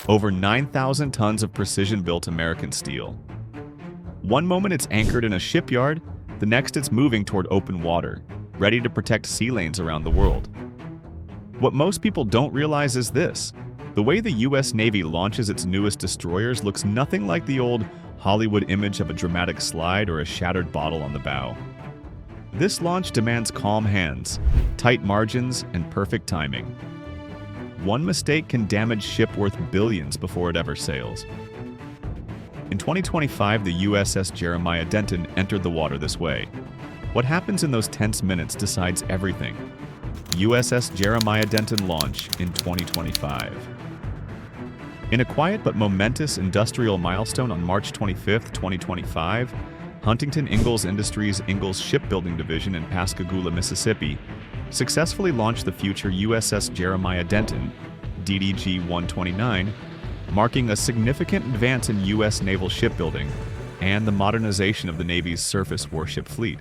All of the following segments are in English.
over 9,000 tons of precision-built American steel. One moment it's anchored in a shipyard, the next it's moving toward open water, ready to protect sea lanes around the world. What most people don't realize is this: the way the US Navy launches its newest destroyers looks nothing like the old Hollywood image of a dramatic slide or a shattered bottle on the bow. This launch demands calm hands, tight margins, and perfect timing. One mistake can damage ship worth billions before it ever sails. In 2025, the USS Jeremiah Denton entered the water this way. What happens in those tense minutes decides everything. USS Jeremiah Denton launch in 2025. In a quiet but momentous industrial milestone on March 25, 2025, Huntington Ingalls Industries' Ingalls Shipbuilding Division in Pascagoula, Mississippi, successfully launched the future USS Jeremiah Denton, DDG-129, marking a significant advance in U.S. naval shipbuilding and the modernization of the Navy's surface warship fleet.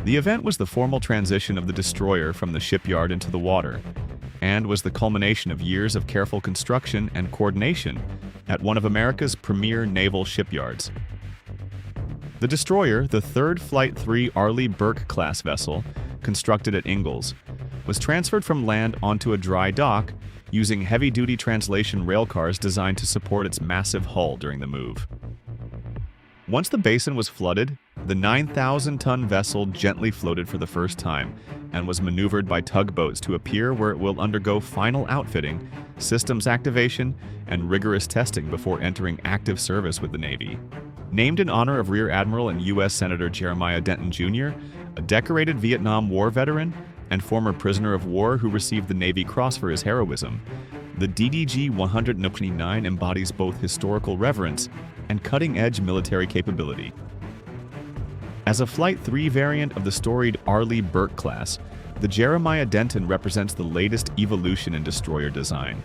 The event was the formal transition of the destroyer from the shipyard into the water, and was the culmination of years of careful construction and coordination at one of America's premier naval shipyards. The destroyer, the third Flight III Arleigh Burke-class vessel, constructed at Ingalls, was transferred from land onto a dry dock using heavy-duty translation railcars designed to support its massive hull during the move. Once the basin was flooded, the 9,000-ton vessel gently floated for the first time and was maneuvered by tugboats to a pier where it will undergo final outfitting, systems activation, and rigorous testing before entering active service with the Navy. Named in honor of Rear Admiral and U.S. Senator Jeremiah Denton Jr., a decorated Vietnam War veteran and former prisoner of war who received the Navy Cross for his heroism, the DDG-129 embodies both historical reverence and cutting-edge military capability. As a Flight III variant of the storied Arleigh Burke class, the Jeremiah Denton represents the latest evolution in destroyer design.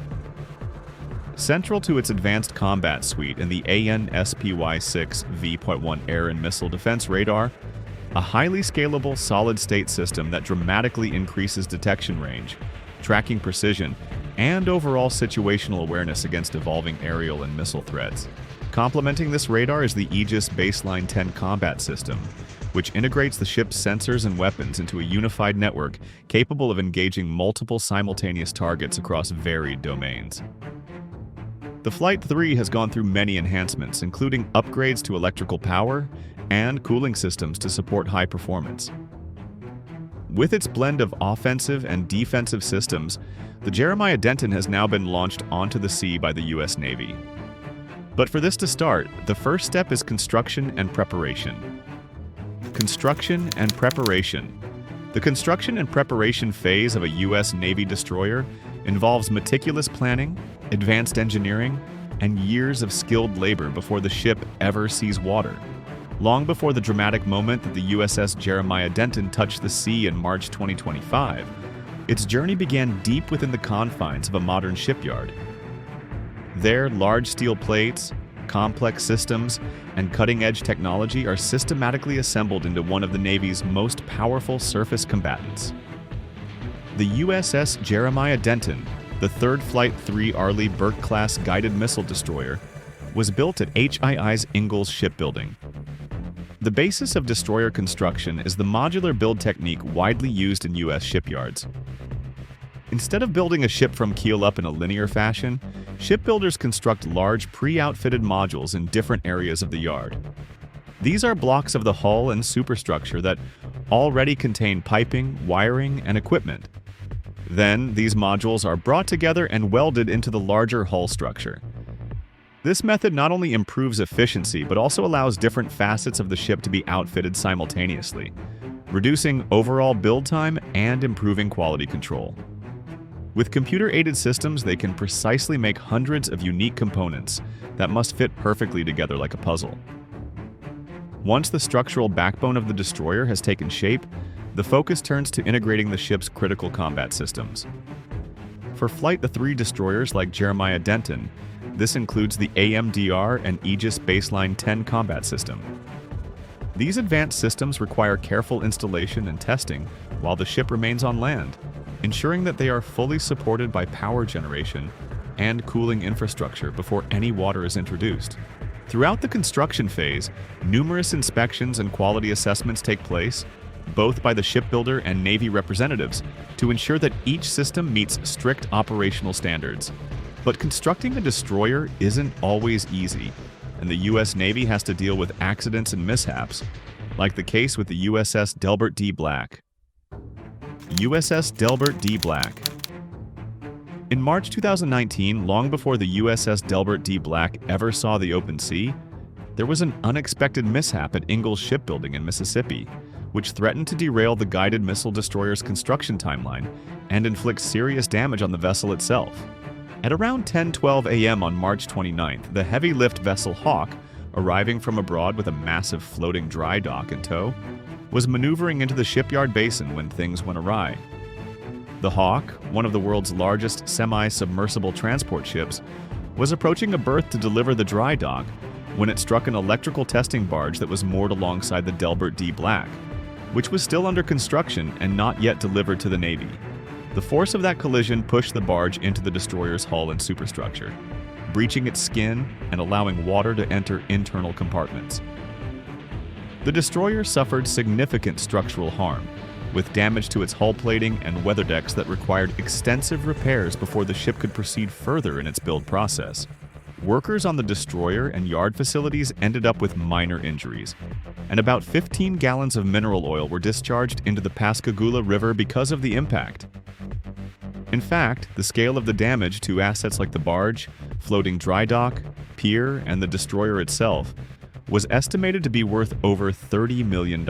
Central to its advanced combat suite and the AN/SPY-6 V.1 air and missile defense radar, a highly scalable solid-state system that dramatically increases detection range, tracking precision, and overall situational awareness against evolving aerial and missile threats. Complementing this radar is the Aegis Baseline 10 combat system, which integrates the ship's sensors and weapons into a unified network capable of engaging multiple simultaneous targets across varied domains. The Flight III has gone through many enhancements, including upgrades to electrical power and cooling systems to support high performance. With its blend of offensive and defensive systems, the Jeremiah Denton has now been launched onto the sea by the U.S. Navy. But for this to start, the first step is construction and preparation. Construction and preparation. The construction and preparation phase of a U.S. Navy destroyer involves meticulous planning, advanced engineering, and years of skilled labor before the ship ever sees water. Long before the dramatic moment that the USS Jeremiah Denton touched the sea in March 2025, its journey began deep within the confines of a modern shipyard. There, large steel plates, complex systems, and cutting-edge technology are systematically assembled into one of the Navy's most powerful surface combatants. The USS Jeremiah Denton, the third Flight III Arleigh Burke-class guided missile destroyer, was built at HII's Ingalls Shipbuilding. The basis of destroyer construction is the modular build technique widely used in U.S. shipyards. Instead of building a ship from keel up in a linear fashion, shipbuilders construct large pre-outfitted modules in different areas of the yard. These are blocks of the hull and superstructure that already contain piping, wiring, and equipment. Then, these modules are brought together and welded into the larger hull structure. This method not only improves efficiency, but also allows different facets of the ship to be outfitted simultaneously, reducing overall build time and improving quality control. With computer-aided systems, they can precisely make hundreds of unique components that must fit perfectly together like a puzzle. Once the structural backbone of the destroyer has taken shape, the focus turns to integrating the ship's critical combat systems. For Flight III destroyers like Jeremiah Denton, this includes the AMDR and Aegis Baseline 10 combat system. These advanced systems require careful installation and testing while the ship remains on land, ensuring that they are fully supported by power generation and cooling infrastructure before any water is introduced. Throughout the construction phase, numerous inspections and quality assessments take place, both by the shipbuilder and Navy representatives, to ensure that each system meets strict operational standards. But constructing a destroyer isn't always easy, and the U.S. Navy has to deal with accidents and mishaps, like the case with the USS Delbert D. Black. USS Delbert D. Black. In March 2019, long before the USS Delbert D. Black ever saw the open sea, there was an unexpected mishap at Ingalls Shipbuilding in Mississippi, which threatened to derail the guided missile destroyer's construction timeline and inflict serious damage on the vessel itself. At around 10:12 a.m. on March 29th, the heavy-lift vessel Hawk, arriving from abroad with a massive floating dry dock in tow, was maneuvering into the shipyard basin when things went awry. The Hawk, one of the world's largest semi-submersible transport ships, was approaching a berth to deliver the dry dock when it struck an electrical testing barge that was moored alongside the Delbert D. Black, which was still under construction and not yet delivered to the Navy. The force of that collision pushed the barge into the destroyer's hull and superstructure, breaching its skin and allowing water to enter internal compartments. The destroyer suffered significant structural harm, with damage to its hull plating and weather decks that required extensive repairs before the ship could proceed further in its build process. Workers on the destroyer and yard facilities ended up with minor injuries, and about 15 gallons of mineral oil were discharged into the Pascagoula River because of the impact. In fact, the scale of the damage to assets like the barge, floating dry dock, pier, and the destroyer itself was estimated to be worth over $30 million.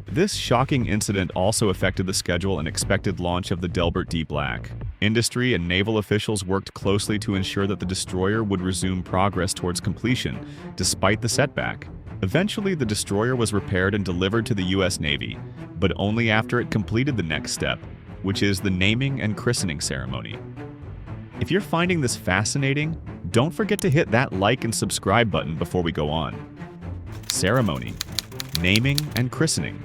This shocking incident also affected the schedule and expected launch of the Delbert D. Black. Industry and naval officials worked closely to ensure that the destroyer would resume progress towards completion, despite the setback. Eventually, the destroyer was repaired and delivered to the U.S. Navy, but only after it completed the next step, which is the naming and christening ceremony. If you're finding this fascinating, don't forget to hit that like and subscribe button before we go on. Ceremony, naming, and christening.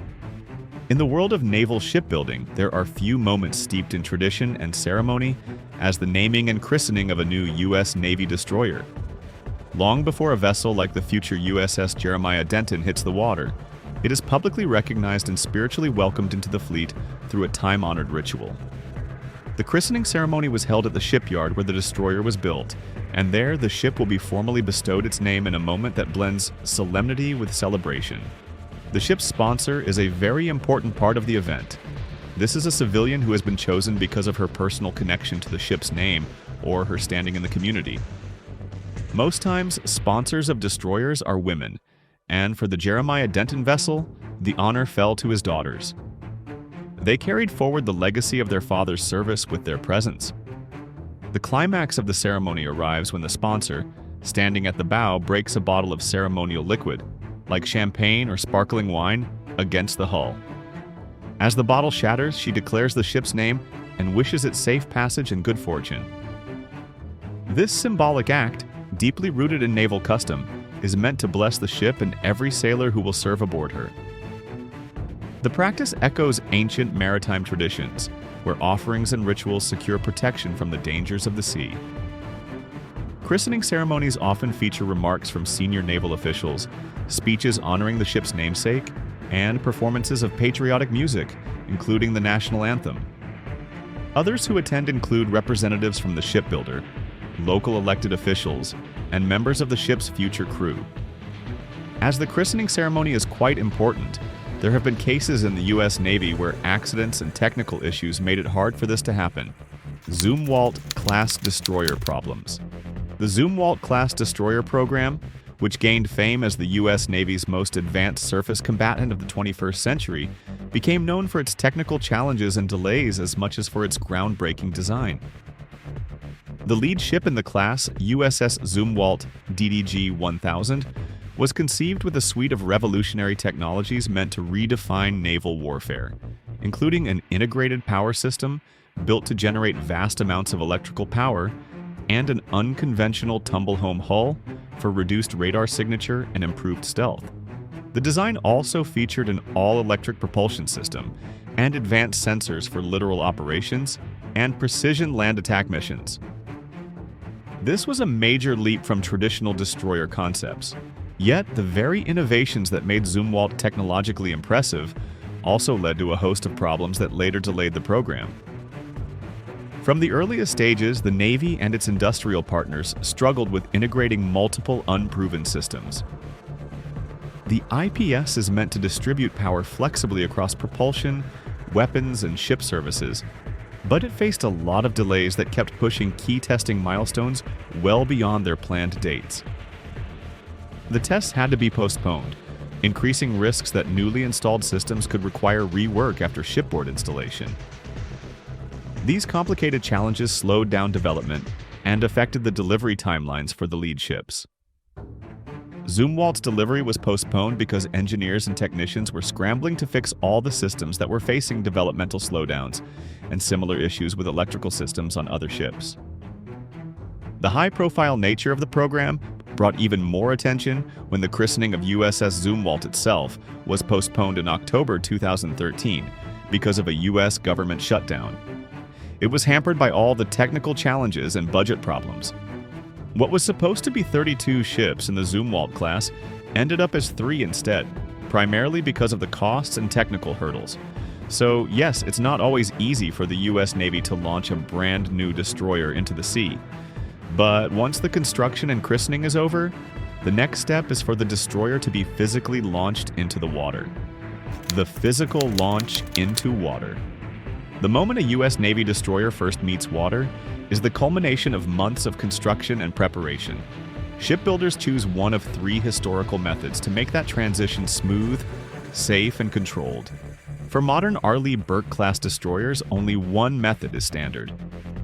In the world of naval shipbuilding, there are few moments steeped in tradition and ceremony as the naming and christening of a new U.S. Navy destroyer. Long before a vessel like the future USS Jeremiah Denton hits the water, it is publicly recognized and spiritually welcomed into the fleet through a time-honored ritual. The christening ceremony was held at the shipyard where the destroyer was built, and there the ship will be formally bestowed its name in a moment that blends solemnity with celebration. The ship's sponsor is a very important part of the event. This is a civilian who has been chosen because of her personal connection to the ship's name or her standing in the community. Most times, sponsors of destroyers are women, and for the Jeremiah Denton vessel, the honor fell to his daughters. They carried forward the legacy of their father's service with their presence. The climax of the ceremony arrives when the sponsor, standing at the bow, breaks a bottle of ceremonial liquid, like champagne or sparkling wine, against the hull. As the bottle shatters, she declares the ship's name and wishes it safe passage and good fortune. This symbolic act, deeply rooted in naval custom, is meant to bless the ship and every sailor who will serve aboard her. The practice echoes ancient maritime traditions, where offerings and rituals secure protection from the dangers of the sea. Christening ceremonies often feature remarks from senior naval officials, speeches honoring the ship's namesake, and performances of patriotic music, including the national anthem. Others who attend include representatives from the shipbuilder, local elected officials, and members of the ship's future crew. As the christening ceremony is quite important, there have been cases in the U.S. Navy where accidents and technical issues made it hard for this to happen. Zumwalt-class destroyer problems. The Zumwalt-class destroyer program, which gained fame as the U.S. Navy's most advanced surface combatant of the 21st century, became known for its technical challenges and delays as much as for its groundbreaking design. The lead ship in the class, USS Zumwalt DDG-1000, was conceived with a suite of revolutionary technologies meant to redefine naval warfare, including an integrated power system built to generate vast amounts of electrical power and an unconventional tumble-home hull for reduced radar signature and improved stealth. The design also featured an all-electric propulsion system and advanced sensors for littoral operations and precision land attack missions. This was a major leap from traditional destroyer concepts. Yet, the very innovations that made Zumwalt technologically impressive also led to a host of problems that later delayed the program. From the earliest stages, the Navy and its industrial partners struggled with integrating multiple unproven systems. The IPS is meant to distribute power flexibly across propulsion, weapons, and ship services, but it faced a lot of delays that kept pushing key testing milestones well beyond their planned dates. The tests had to be postponed, increasing risks that newly installed systems could require rework after shipboard installation. These complicated challenges slowed down development and affected the delivery timelines for the lead ships. Zumwalt's delivery was postponed because engineers and technicians were scrambling to fix all the systems that were facing developmental slowdowns and similar issues with electrical systems on other ships. The high-profile nature of the program brought even more attention when the christening of USS Zumwalt itself was postponed in October 2013 because of a U.S. government shutdown. It was hampered by all the technical challenges and budget problems. What was supposed to be 32 ships in the Zumwalt class ended up as 3 instead, primarily because of the costs and technical hurdles. So yes, it's not always easy for the US Navy to launch a brand new destroyer into the sea. But once the construction and christening is over, the next step is for the destroyer to be physically launched into the water. The physical launch into water. The moment a US Navy destroyer first meets water is the culmination of months of construction and preparation. Shipbuilders choose one of 3 historical methods to make that transition smooth, safe, and controlled. For modern Arleigh Burke-class destroyers, only one method is standard.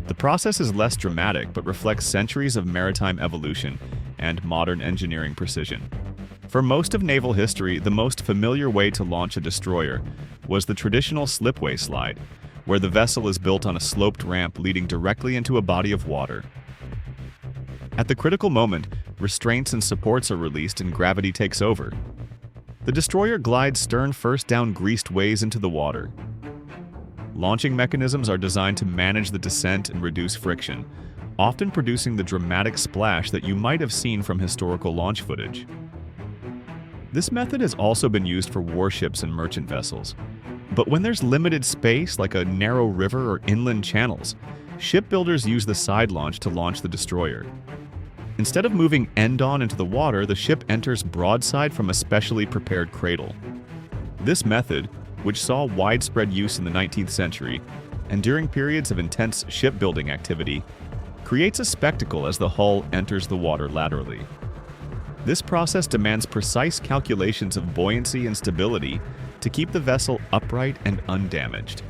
The process is less dramatic but reflects centuries of maritime evolution and modern engineering precision. For most of naval history, the most familiar way to launch a destroyer was the traditional slipway slide, where the vessel is built on a sloped ramp leading directly into a body of water. At the critical moment, restraints and supports are released and gravity takes over. The destroyer glides stern first down greased ways into the water. Launching mechanisms are designed to manage the descent and reduce friction, often producing the dramatic splash that you might have seen from historical launch footage. This method has also been used for warships and merchant vessels. But when there's limited space, like a narrow river or inland channels, shipbuilders use the side launch to launch the destroyer. Instead of moving end-on into the water, the ship enters broadside from a specially prepared cradle. This method, which saw widespread use in the 19th century, and during periods of intense shipbuilding activity, creates a spectacle as the hull enters the water laterally. This process demands precise calculations of buoyancy and stability to keep the vessel upright and undamaged.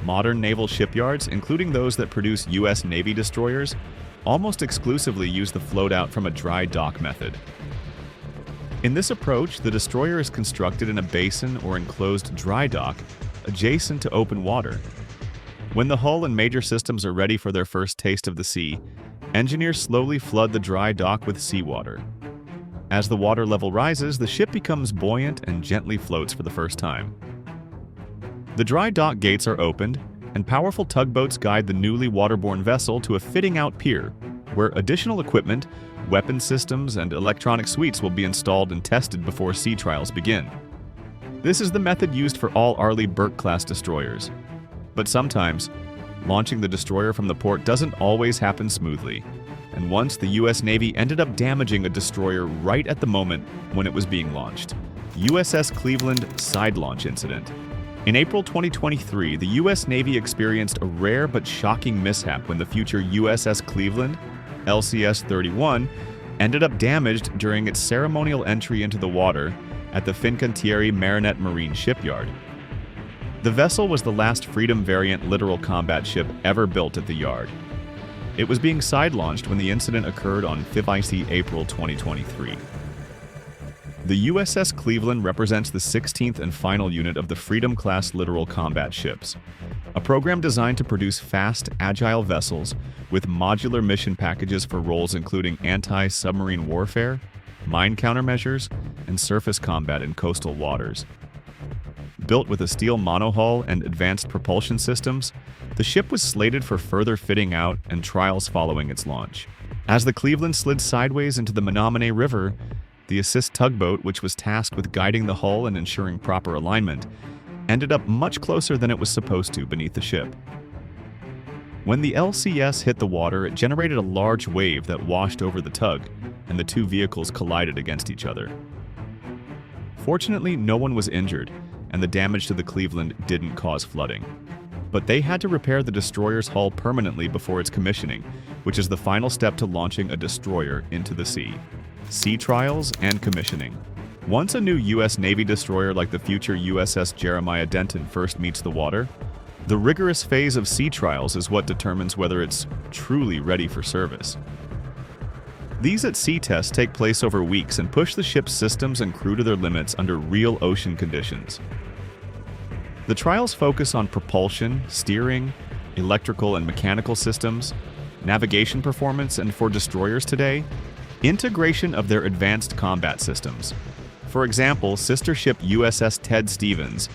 Modern naval shipyards, including those that produce US Navy destroyers, almost exclusively use the float-out from a dry dock method. In this approach, the destroyer is constructed in a basin or enclosed dry dock adjacent to open water. When the hull and major systems are ready for their first taste of the sea, engineers slowly flood the dry dock with seawater. As the water level rises, the ship becomes buoyant and gently floats for the first time. The dry dock gates are opened, and powerful tugboats guide the newly waterborne vessel to a fitting-out pier, where additional equipment, weapon systems, and electronic suites will be installed and tested before sea trials begin. This is the method used for all Arleigh Burke-class destroyers. But sometimes, launching the destroyer from the port doesn't always happen smoothly. And once the US Navy ended up damaging a destroyer right at the moment when it was being launched. USS Cleveland side launch incident. In April 2023, the US Navy experienced a rare but shocking mishap when the future USS Cleveland, LCS-31, ended up damaged during its ceremonial entry into the water at the Fincantieri Marinette Marine shipyard. The vessel was the last Freedom variant littoral combat ship ever built at the yard. It was being side-launched when the incident occurred on 5 April 2023. The USS Cleveland represents the 16th and final unit of the Freedom-class littoral combat ships, a program designed to produce fast, agile vessels with modular mission packages for roles including anti-submarine warfare, mine countermeasures, and surface combat in coastal waters. Built with a steel monohull and advanced propulsion systems, the ship was slated for further fitting out and trials following its launch. As the Cleveland slid sideways into the Menominee River, the assist tugboat, which was tasked with guiding the hull and ensuring proper alignment, ended up much closer than it was supposed to beneath the ship. When the LCS hit the water, it generated a large wave that washed over the tug, and the two vehicles collided against each other. Fortunately, no one was injured, and the damage to the Cleveland didn't cause flooding. But they had to repair the destroyer's hull permanently before its commissioning, which is the final step to launching a destroyer into the sea. Sea trials and commissioning. Once a new U.S. Navy destroyer like the future USS Jeremiah Denton first meets the water, the rigorous phase of sea trials is what determines whether it's truly ready for service. These at-sea tests take place over weeks and push the ship's systems and crew to their limits under real ocean conditions. The trials focus on propulsion, steering, electrical and mechanical systems, navigation performance, and for destroyers today, integration of their advanced combat systems. For example, sister ship USS Ted Stevens,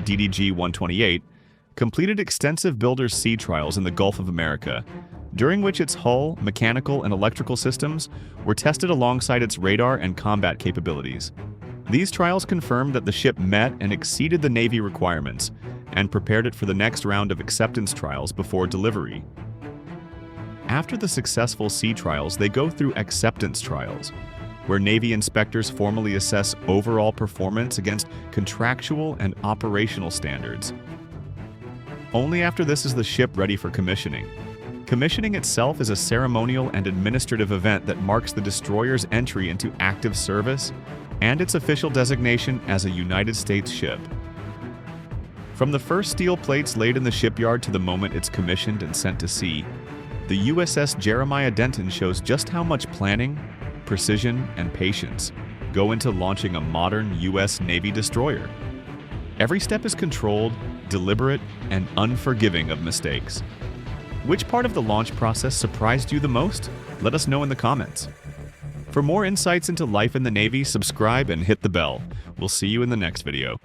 DDG-128, completed extensive builder's sea trials in the Gulf of America, during which its hull, mechanical, and electrical systems were tested alongside its radar and combat capabilities. These trials confirmed that the ship met and exceeded the Navy requirements and prepared it for the next round of acceptance trials before delivery. After the successful sea trials, they go through acceptance trials, where Navy inspectors formally assess overall performance against contractual and operational standards. Only after this is the ship ready for commissioning. Commissioning itself is a ceremonial and administrative event that marks the destroyer's entry into active service and its official designation as a United States ship. From the first steel plates laid in the shipyard to the moment it's commissioned and sent to sea, the USS Jeremiah Denton shows just how much planning, precision, and patience go into launching a modern U.S. Navy destroyer. Every step is controlled, deliberate, and unforgiving of mistakes. Which part of the launch process surprised you the most? Let us know in the comments. For more insights into life in the Navy, subscribe and hit the bell. We'll see you in the next video.